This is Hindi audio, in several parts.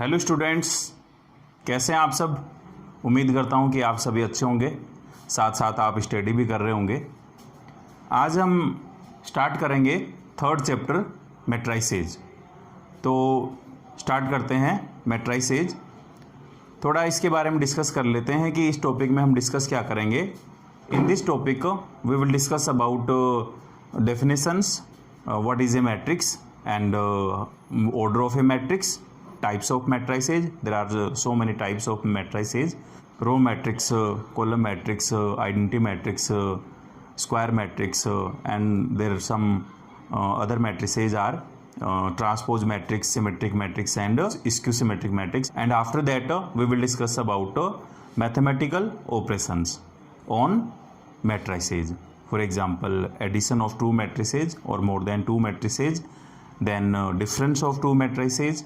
हेलो स्टूडेंट्स, कैसे हैं आप सब। उम्मीद करता हूं कि आप सभी अच्छे होंगे, साथ साथ आप स्टडी भी कर रहे होंगे। आज हम स्टार्ट करेंगे थर्ड चैप्टर मैट्रिसेज। तो स्टार्ट करते हैं मैट्रिसेज। थोड़ा इसके बारे में डिस्कस कर लेते हैं कि इस टॉपिक में हम डिस्कस क्या करेंगे। In this topic we will discuss about definitions, what is a matrix and order of a matrix, types of matrices. There are so many types of matrices: row matrix, column matrix, identity matrix, square matrix, and there are some other matrices are transpose matrix, symmetric matrix, and skew symmetric matrix. And after that we will discuss about mathematical operations on matrices. For example, addition of two matrices or more than two matrices, then difference of two matrices,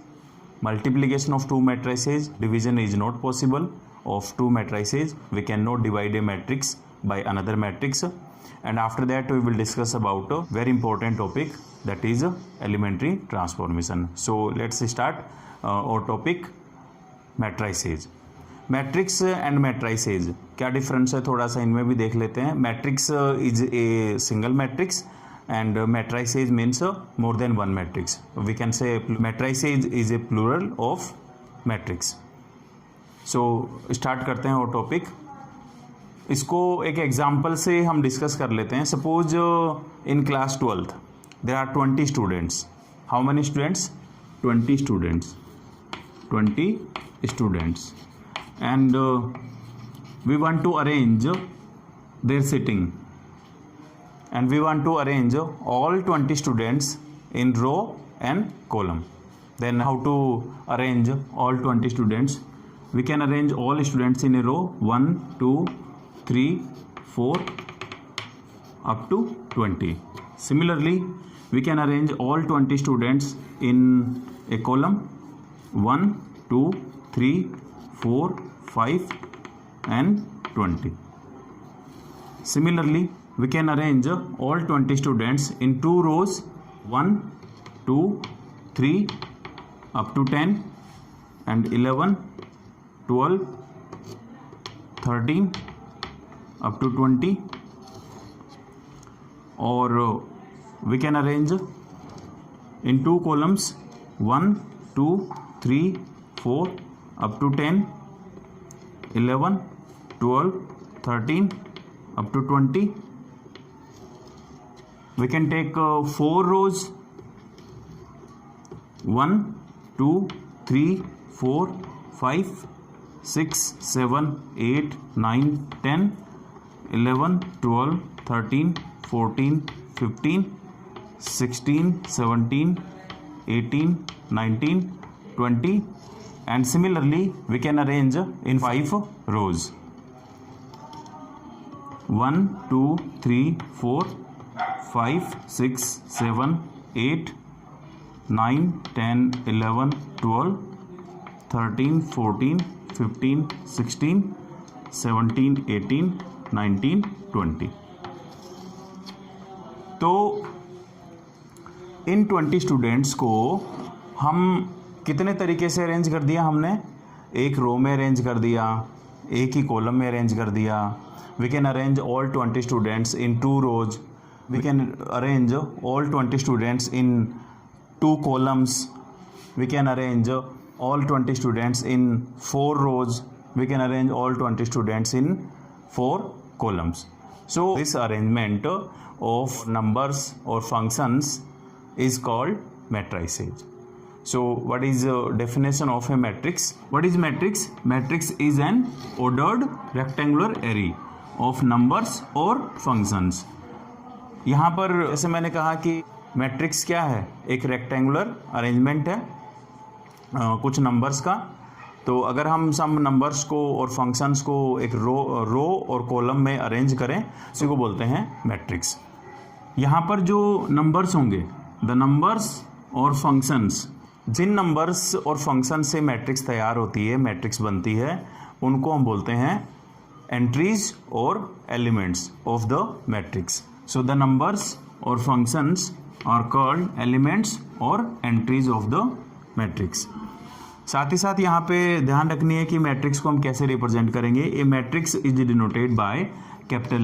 multiplication of two matrices. Division is not possible of two matrices. We cannot divide a matrix by another matrix. And after that we will discuss about a very important topic, that is elementary transformation. So let's start our topic, matrices. Matrix and matrices क्या डिफरेंस है, थोड़ा सा इनमें भी देख लेते हैं। Matrix is a single matrix and matrices means more than one matrix. We can say matrices is a plural of matrix. So start करते हैं वो टॉपिक। इसको एक एग्जांपल से हम डिस्कस कर लेते हैं। Suppose in class 12th there are 20 students. How many students? 20 students. 20 students. And we want to arrange their sitting. And we want to arrange all 20 students in row and column. Then how to arrange all 20 students? We can arrange all students in a row 1 2 3 4 up to 20. Similarly, we can arrange all 20 students in a column 1 2 3 4 5 and 20. Similarly, we can arrange all 20 students in two rows 1 2 3 up to 10 and 11 12 13 up to 20. Or we can arrange in two columns 1 2 3 4 up to 10 11 12 13 up to 20. We can take 4 rows 1 2 3 4 5 6 7 8 9 10 11 12 13 14 15 16 17 18 19 20. And similarly we can arrange in 5 rows 1 2 3 4 5 6 7 8 9 10 11 12 13 14 15 16 17 18 19 20. तो इन 20 स्टूडेंट्स को हम कितने तरीके से अरेंज कर दिया हमने? एक रो में अरेंज कर दिया, एक ही कॉलम में अरेंज कर दिया. We can arrange all 20 students in 2 rows. We can arrange all 20 students in 2 columns. We can arrange all 20 students in 4 rows. We can arrange all 20 students in 4 columns. So this arrangement of numbers or functions is called matrices. So what is the definition of a matrix? What is matrix? Matrix is an ordered rectangular array of numbers or functions. यहाँ पर जैसे मैंने कहा कि मैट्रिक्स क्या है, एक रेक्टेंगुलर अरेंजमेंट है कुछ नंबर्स का। तो अगर हम सम नंबर्स को और फंक्शंस को एक रो और कॉलम में अरेंज करें, उसी को बोलते हैं मैट्रिक्स। यहाँ पर जो नंबर्स होंगे, द नंबर्स और फंक्शंस, जिन नंबर्स और फंक्शन से मैट्रिक्स तैयार होती है, मैट्रिक्स बनती है, उनको हम बोलते हैं एंट्रीज और elements of the matrix. So the numbers और functions are called elements or entries of the matrix. साथ ही साथ यहाँ पे ध्यान रखनी है कि मैट्रिक्स को हम कैसे रिप्रेजेंट करेंगे। A matrix is denoted by capital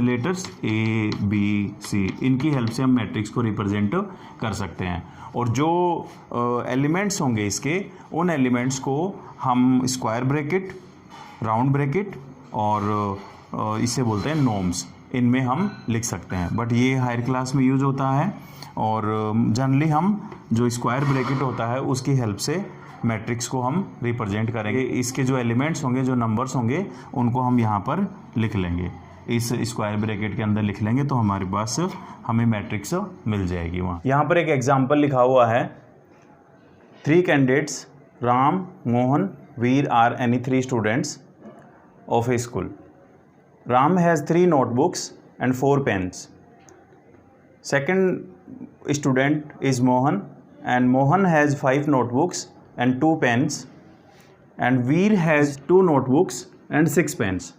letters A B C, इनकी हेल्प से हम मैट्रिक्स को रिप्रेजेंट कर सकते हैं। और जो एलिमेंट्स होंगे इसके, उन एलिमेंट्स को हम स्क्वायर ब्रैकेट, राउंड ब्रैकेट और इसे बोलते हैं नोम्स, इनमें हम लिख सकते हैं। बट ये हायर क्लास में यूज़ होता है और जनरली हम जो स्क्वायर ब्रैकेट होता है उसकी हेल्प से मैट्रिक्स को हम रिप्रेजेंट करेंगे। इसके जो एलिमेंट्स होंगे, जो नंबर्स होंगे, उनको हम यहाँ पर लिख लेंगे, इस स्क्वायर ब्रैकेट के अंदर लिख लेंगे, तो हमारे पास हमें मैट्रिक्स मिल जाएगी वहाँ। यहाँ पर एक एग्जाम्पल लिखा हुआ है, 3 candidates Ram, Mohan, Veer are any 3 students of a school. Ram has 3 notebooks and 4 pens. Second student is Mohan, and Mohan has 5 notebooks and 2 pens, and Veer has 2 notebooks and 6 pens.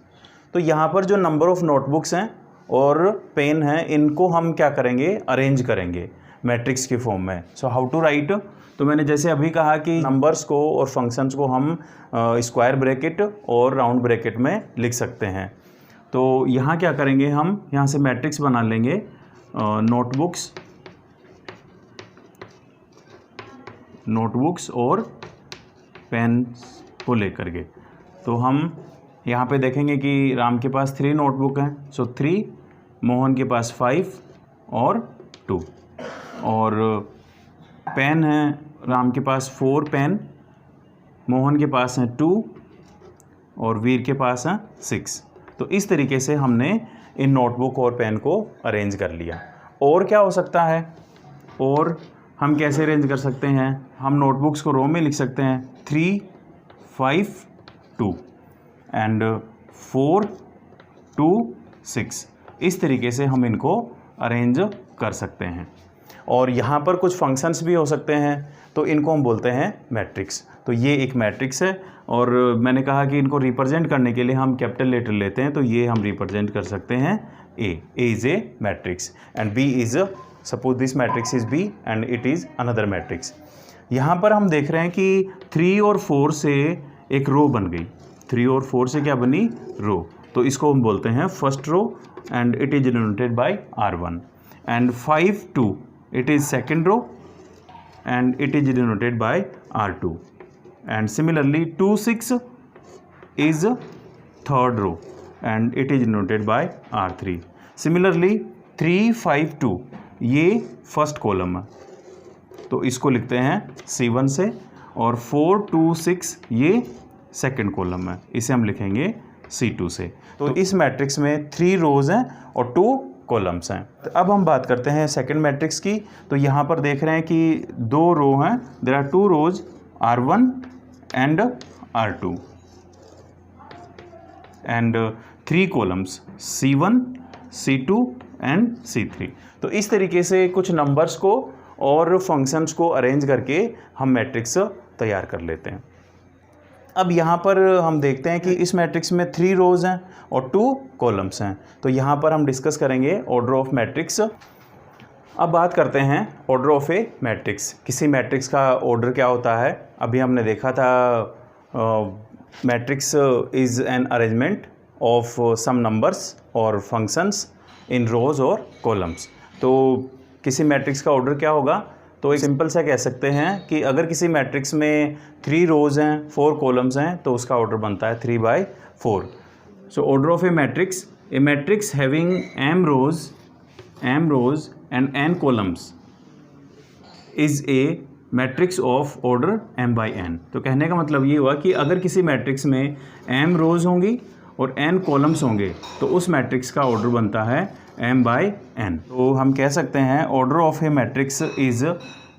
तो यहाँ पर जो नंबर ऑफ नोटबुक्स हैं और पेन हैं, इनको हम क्या करेंगे, अरेंज करेंगे मैट्रिक्स की फॉर्म में। सो हाउ टू राइट, तो मैंने जैसे अभी कहा कि नंबर्स को और फंक्शंस को हम स्क्वायर ब्रैकेट और राउंड ब्रैकेट में लिख सकते हैं। तो यहाँ क्या करेंगे, हम यहाँ से मैट्रिक्स बना लेंगे नोटबुक्स और पेन को लेकर के। तो हम यहाँ पे देखेंगे कि राम के पास 3 नोटबुक हैं, सो 3, मोहन के पास 5 और 2, और पेन है राम के पास 4 पेन, मोहन के पास हैं 2 और वीर के पास हैं 6। तो इस तरीके से हमने इन नोटबुक और पेन को अरेंज कर लिया। और क्या हो सकता है, और हम कैसे अरेंज कर सकते हैं, हम नोटबुक्स को रो में लिख सकते हैं 3, 5, 2 एंड 4, 2, 6। इस तरीके से हम इनको अरेंज कर सकते हैं। और यहाँ पर कुछ फंक्शंस भी हो सकते हैं, तो इनको हम बोलते हैं मैट्रिक्स। तो ये एक मैट्रिक्स है, और मैंने कहा कि इनको रिप्रेजेंट करने के लिए हम कैपिटल लेटर लेते हैं, तो ये हम रिप्रेजेंट कर सकते हैं A is a matrix and B is, suppose this matrix is B and it is another matrix. यहाँ पर हम देख रहे हैं कि 3 और 4 से एक रो बन गई, 3 और 4 से क्या बनी, रो। तो इसको हम बोलते हैं first row and it is denoted by R1, and 5, 2 it is second row and it is denoted by R2, and similarly 2, 6 is third row and it is denoted by R3. Similarly 3, 5, 2 ये फर्स्ट कॉलम है, तो इसको लिखते हैं C1 से, और 4, 2, 6 ये सेकंड कॉलम है, इसे हम लिखेंगे C2 से। तो इस मैट्रिक्स में 3 रोज हैं और 2 कॉलम्स हैं। तो अब हम बात करते हैं सेकंड मैट्रिक्स की। तो यहाँ पर देख रहे हैं कि 2 रो हैं, there are 2 rows R1 and R2 and 3 columns C1, C2 and C3। तो इस तरीके से कुछ नंबर्स को और फंक्शंस को अरेंज करके हम मैट्रिक्स तैयार कर लेते हैं। अब यहाँ पर हम देखते हैं कि इस मैट्रिक्स में 3 रोज हैं और 2 कॉलम्स हैं। तो यहाँ पर हम डिस्कस करेंगे ऑर्डर ऑफ मैट्रिक्स। अब बात करते हैं ऑर्डर ऑफ ए मैट्रिक्स। किसी मैट्रिक्स का ऑर्डर क्या होता है, अभी हमने देखा था matrix is an arrangement of some numbers और फंक्शंस इन रोज और कॉलम्स। तो किसी मैट्रिक्स का ऑर्डर क्या होगा, तो एक सिंपल सा कह सकते हैं कि अगर किसी मैट्रिक्स में 3 रोज हैं, 4 कॉलम्स हैं, तो उसका ऑर्डर बनता है 3/4। So order of a matrix having m rows and n columns is a matrix of order m/n। तो कहने का मतलब ये हुआ कि अगर किसी मैट्रिक्स में m रोज होंगी और n कॉलम्स होंगे, तो उस मैट्रिक्स का ऑर्डर बनता है m/n। तो हम कह सकते हैं order of a matrix is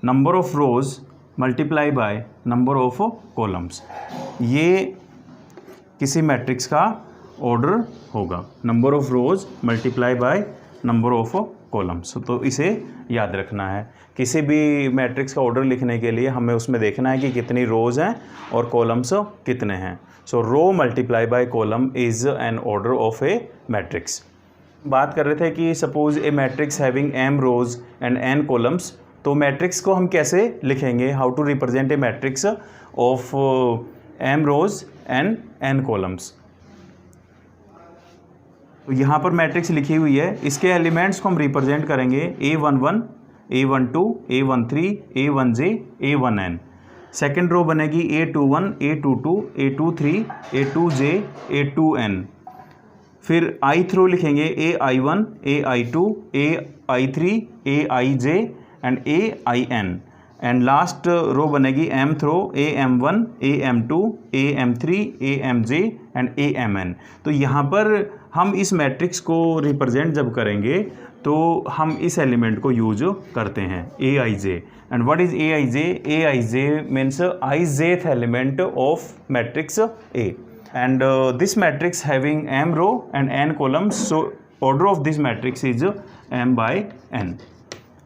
number of rows multiply by number of columns. ये किसी मैट्रिक्स का ऑर्डर होगा, number of rows multiply by number of columns. तो इसे याद रखना है। किसी भी मैट्रिक्स का ऑर्डर लिखने के लिए हमें उसमें देखना है कि कितनी रोज हैं और कॉलम्स कितने हैं। So row multiply by column is an order of a matrix. बात कर रहे थे कि suppose a matrix having m rows and n columns तो मैट्रिक्स को हम कैसे लिखेंगे, how to represent a matrix of m rows and n columns. तो यहाँ पर मैट्रिक्स लिखी हुई है, इसके एलिमेंट्स को हम रिप्रेजेंट करेंगे a11, a12, a13, a1j, a1n। Second row बनेगी a21, a22, a23, a2j, a2n। फिर ith रो लिखेंगे ai1, ai2, ai3, aij and ain। And last row बनेगी mth row am1, am2, am3, amj and amn। तो यहाँ पर हम इस मैट्रिक्स को रिप्रेजेंट जब करेंगे तो हम इस एलिमेंट को यूज करते हैं aij। And what is aij means ijth element of matrix A। and this matrix having m row and n columns, so order of this matrix is m by n।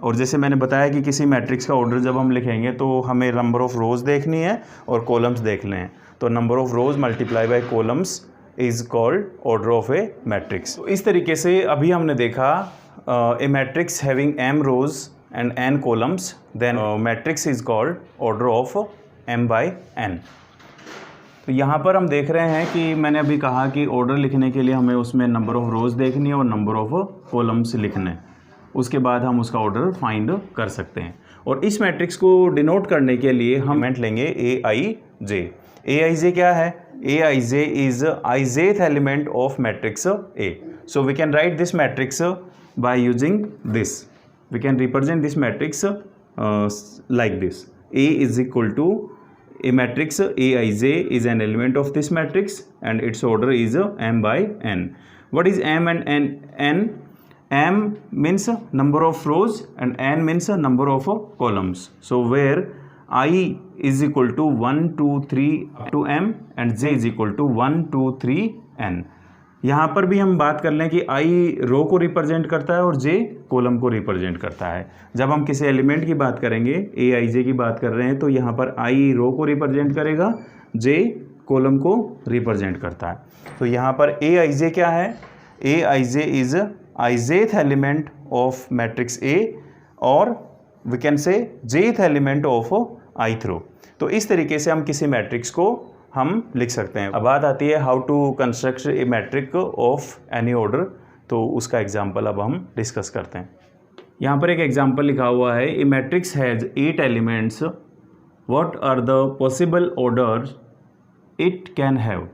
और जैसे मैंने बताया कि किसी मैट्रिक्स का ऑर्डर जब हम लिखेंगे तो हमें नंबर ऑफ रोज देखनी है और कॉलम्स देखने हैं, तो number of rows multiply by columns is called order of a matrix. तो इस तरीके से अभी हमने देखा a matrix having m rows and n columns, then matrix is called order of m by n। तो यहाँ पर हम देख रहे हैं कि मैंने अभी कहा कि ऑर्डर लिखने के लिए हमें उसमें नंबर ऑफ़ रोज़ देखनी है और नंबर ऑफ़ कॉलम्स लिखने, उसके बाद हम उसका ऑर्डर फाइंड कर सकते हैं। और इस मैट्रिक्स को डिनोट करने के लिए हम एलिमेंट लेंगे aij। aij क्या है, aij is ijth element of matrix A। So we can write this matrix by using this, we can represent this matrix like this। A is equal to a matrix aij is an element of this matrix and its order is m by n। What is m and n? M means number of rows and n means number of columns। So where I is equal to 1, 2, 3 to m and j is equal to 1, 2, 3 n। यहाँ पर भी हम बात कर लें कि आई रो को रिप्रेजेंट करता है और जे कॉलम को रिप्रेजेंट करता है। जब हम किसी एलिमेंट की बात करेंगे, ए आई जे की बात कर रहे हैं, तो यहाँ पर आई रो को रिप्रेजेंट करेगा, जे कॉलम को रिप्रेजेंट करता है। तो यहाँ पर ए आई जे क्या है, a i j is ijth element of matrix a और वी कैन से जेथ एलिमेंट ऑफ आइथ रो। तो इस तरीके से हम किसी मैट्रिक्स को हम लिख सकते हैं। अब बात आती है how to construct a matrix of any order, तो उसका एग्जांपल अब हम डिस्कस करते हैं। यहाँ पर एक एग्जांपल लिखा हुआ है, a matrix has 8 elements, what are the possible order it can have.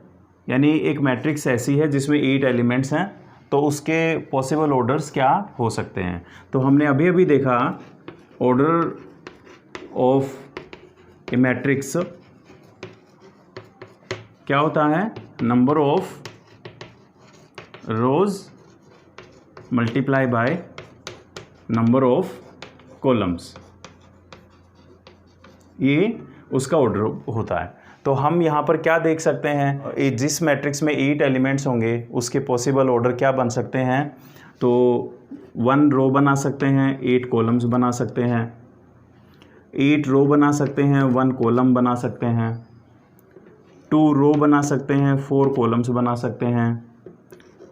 यानी एक मैट्रिक्स ऐसी है जिसमें 8 एलिमेंट्स हैं, तो उसके पॉसिबल ऑर्डर्स क्या हो सकते हैं। तो हमने अभी अभी देखा ऑर्डर ऑफ ए मैट्रिक्स क्या होता है, number of rows multiply by number of columns, ये उसका ऑर्डर होता है। तो हम यहाँ पर क्या देख सकते हैं, जिस मैट्रिक्स में 8 एलिमेंट्स होंगे उसके पॉसिबल ऑर्डर क्या बन सकते हैं। तो 1 रो बना सकते हैं, 8 कॉलम्स बना सकते हैं, 8 रो बना सकते हैं, 1 कॉलम बना सकते हैं, 2 रो बना सकते हैं, 4 कॉलम्स बना सकते हैं,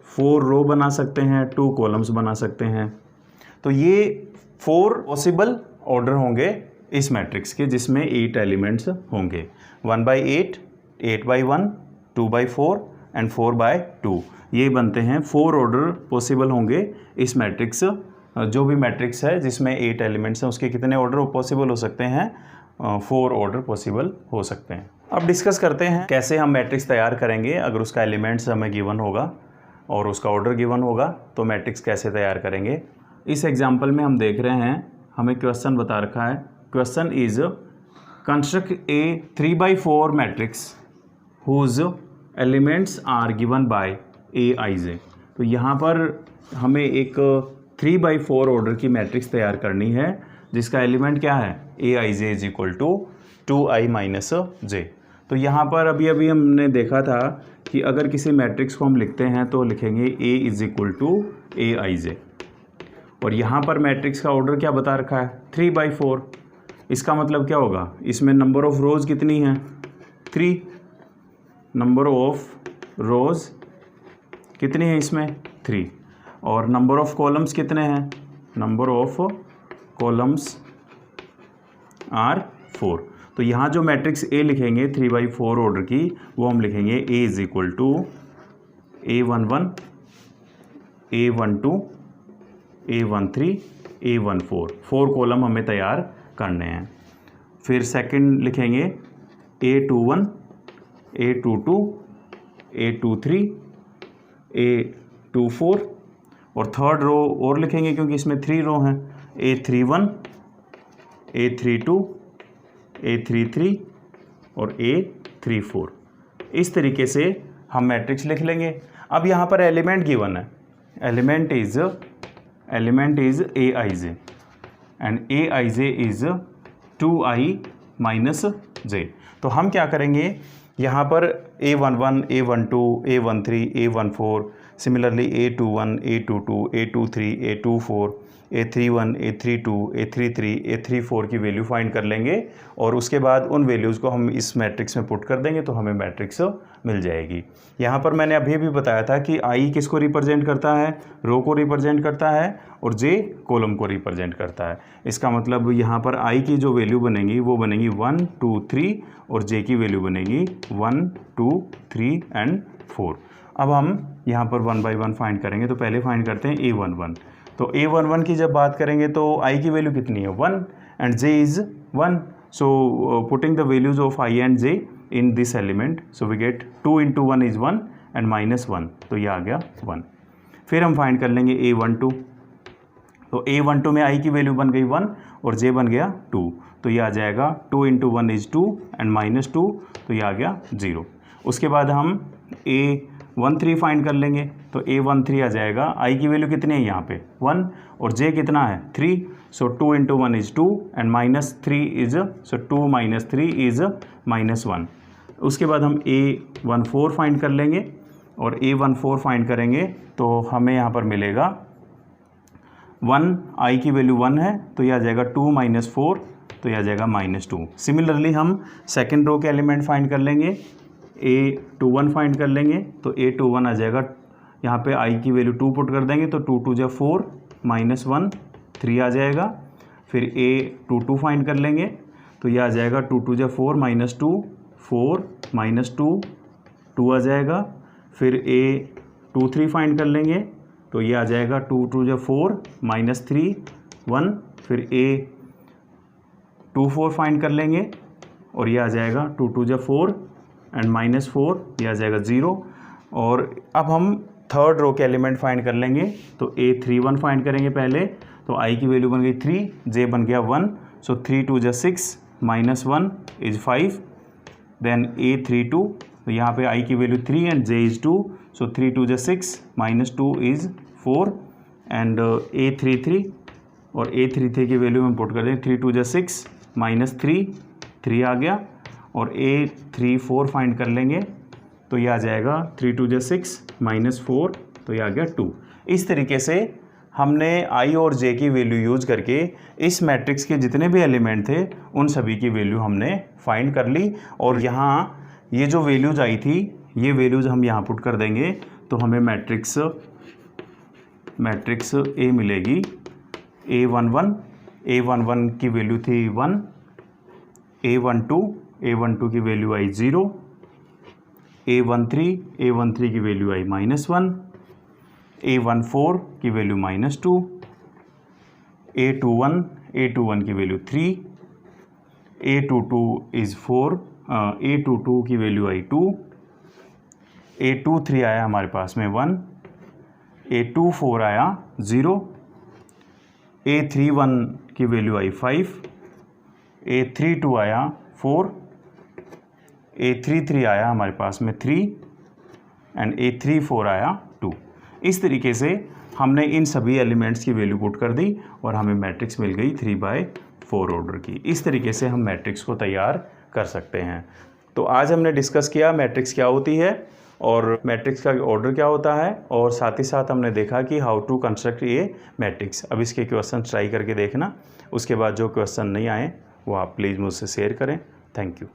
4 रो बना सकते हैं, 2 कॉलम्स बना सकते हैं। तो ये 4 पॉसिबल ऑर्डर होंगे इस मैट्रिक्स के जिसमें 8 एलिमेंट्स होंगे। 1 by 8, 8 by 1, 2 by 4 and 4 by 2, ये बनते हैं 4 ऑर्डर पॉसिबल होंगे इस मैट्रिक्स। जो भी मैट्रिक्स है जिसमें 8 एलिमेंट्स हैं उसके कितने ऑर्डर पॉसिबल हो सकते हैं, 4 ऑर्डर पॉसिबल हो सकते हैं। अब डिस्कस करते हैं कैसे हम मैट्रिक्स तैयार करेंगे। अगर उसका एलिमेंट्स हमें गिवन होगा और उसका ऑर्डर गिवन होगा तो मैट्रिक्स कैसे तैयार करेंगे। इस एग्जांपल में हम देख रहे हैं, हमें क्वेश्चन बता रखा है, question is construct a 3 by 4 matrix whose elements are given by a i j. तो यहाँ पर हमें एक 3 by 4 ऑर्डर की मैट्रिक्स तैयार करनी है जिसका एलिमेंट क्या है, a i j is equal to 2i minus j. तो यहाँ पर अभी अभी हमने देखा था कि अगर किसी मैट्रिक्स को हम लिखते हैं तो लिखेंगे a is equal to A i जे, और यहाँ पर मैट्रिक्स का ऑर्डर क्या बता रखा है, 3 by 4। इसका मतलब क्या होगा, इसमें नंबर ऑफ़ रोज़ कितनी है, 3, नंबर ऑफ़ रोज़ कितनी है इसमें, 3, और नंबर ऑफ़ कॉलम्स कितने हैं, नंबर ऑफ़ कॉलम्स R4। तो यहाँ जो मैट्रिक्स A लिखेंगे 3/4 ऑर्डर की, वो हम लिखेंगे A is equal to A11, A12, A13, A14। 4 column हमें तैयार करने हैं। फिर सेकंड लिखेंगे A21, A22, A23, A24 और थर्ड रो और लिखेंगे क्योंकि इसमें 3 रो हैं, A31, A32, A33 और A34। इस तरीके से हम मैट्रिक्स लिख लेंगे। अब यहाँ पर एलिमेंट गिवन है, element is Aij and Aij is 2i minus j। तो हम क्या करेंगे, यहाँ पर A11, A12, A13, A14, similarly A21, A22, A23, A24, A31, A32, A33, A34 की वैल्यू फाइंड कर लेंगे और उसके बाद उन वैल्यूज़ को हम इस मैट्रिक्स में पुट कर देंगे तो हमें मैट्रिक्स मिल जाएगी। यहाँ पर मैंने अभी भी बताया था कि I किसको रिप्रेजेंट करता है, रो को रिप्रेजेंट करता है और J कॉलम को रिप्रेजेंट करता है। इसका मतलब यहाँ पर I की जो वैल्यू बनेगी वो बनेगी 1, 2, 3 और J की वैल्यू बनेगी 1, 2, 3 एंड 4। अब हम यहाँ पर 1 बाई 1 फाइंड करेंगे। तो पहले फाइंड करते हैं A11। तो A11 की जब बात करेंगे तो I की वैल्यू कितनी है 1 and J is 1। So putting the values of I and J in this element, so we get 2 × 1 is 1 and -1, तो ये आ गया 1। फिर हम फाइंड कर लेंगे A12। तो A12 में I की वैल्यू बन गई 1 और J बन गया 2, तो ये आ जाएगा 2 × 1 इज़ 2 एंड -2, तो ये आ गया 0। उसके बाद हम A13 फाइंड कर लेंगे। तो A13 आ जाएगा, I की वैल्यू कितनी है यहाँ पे 1 और J कितना है 3, सो 2 × 1 is 2 and -3 is, so 2 - 3 is -1। उसके बाद हम A14 फाइंड कर लेंगे और A14 फाइंड करेंगे तो हमें यहाँ पर मिलेगा 1, I की वैल्यू 1 है तो यह आ जाएगा 2 - 4, तो यह आ जाएगा -2। सिमिलरली हम सेकेंड रो के एलिमेंट फाइंड कर लेंगे, A21 फाइंड कर लेंगे। तो A21 आ जाएगा, यहाँ पे I की वैल्यू 2 पुट कर देंगे तो 2 × 2 = 4, -1 3 आ जाएगा। फिर A22 फाइंड कर लेंगे तो यह आ जाएगा 2 × 2 = 4, -2 4 -2 2 आ जाएगा। फिर A23 फाइंड कर लेंगे तो ये आ जाएगा 2 × 2 = 4, -3 1। फिर A24 फाइंड कर लेंगे और ये आ जाएगा 2 × 2 = 4 एंड -4, ये आ जाएगा 0। और अब हम थर्ड रो के एलिमेंट फाइंड कर लेंगे। तो A31 फाइंड करेंगे पहले, तो I की वैल्यू बन गई 3, J बन गया 1, सो 3 × 2 = 6, -1 इज़ 5। देन A32, तो यहाँ पे I की value 3 and J is 2, so 3 × 2 = 6, -2 is 4 and A33, और A33 की वैल्यू हम पुट कर दें 3 × 2 = 6, -3 3 आ गया। और A34 फाइंड कर लेंगे तो ये आ जाएगा 3 × 2 = 6, -4, तो ये आ गया 2। इस तरीके से हमने I और J की वैल्यू यूज़ करके इस मैट्रिक्स के जितने भी एलिमेंट थे उन सभी की वैल्यू हमने फाइंड कर ली। और यहाँ ये जो वैल्यूज़ आई थी ये वैल्यूज़ हम यहाँ पुट कर देंगे तो हमें मैट्रिक्स A मिलेगी। A11 की वैल्यू थी 1, A12 की वैल्यू आई 0, A13 की वैल्यू आई -1, A14 की वैल्यू -2, A21 की वैल्यू 3, A22 इज़ 4, A22 की वैल्यू आई 2, A23 आया हमारे पास में 1, A24 आया 0, A31 की वैल्यू आई 5, A32 आया 4, A33 आया हमारे पास में 3 एंड A34 आया 2। इस तरीके से हमने इन सभी एलिमेंट्स की वैल्यू पुट कर दी और हमें मैट्रिक्स मिल गई 3/4 ऑर्डर की। इस तरीके से हम मैट्रिक्स को तैयार कर सकते हैं। तो आज हमने डिस्कस किया मैट्रिक्स क्या होती है और मैट्रिक्स का ऑर्डर क्या होता है, और साथ ही साथ हमने देखा कि हाउ टू कंस्ट्रक्ट ये मैट्रिक्स। अब इसके क्वेश्चन ट्राई करके देखना, उसके बाद जो क्वेश्चन नहीं आए वो आप प्लीज़ मुझसे शेयर करें। Thank you.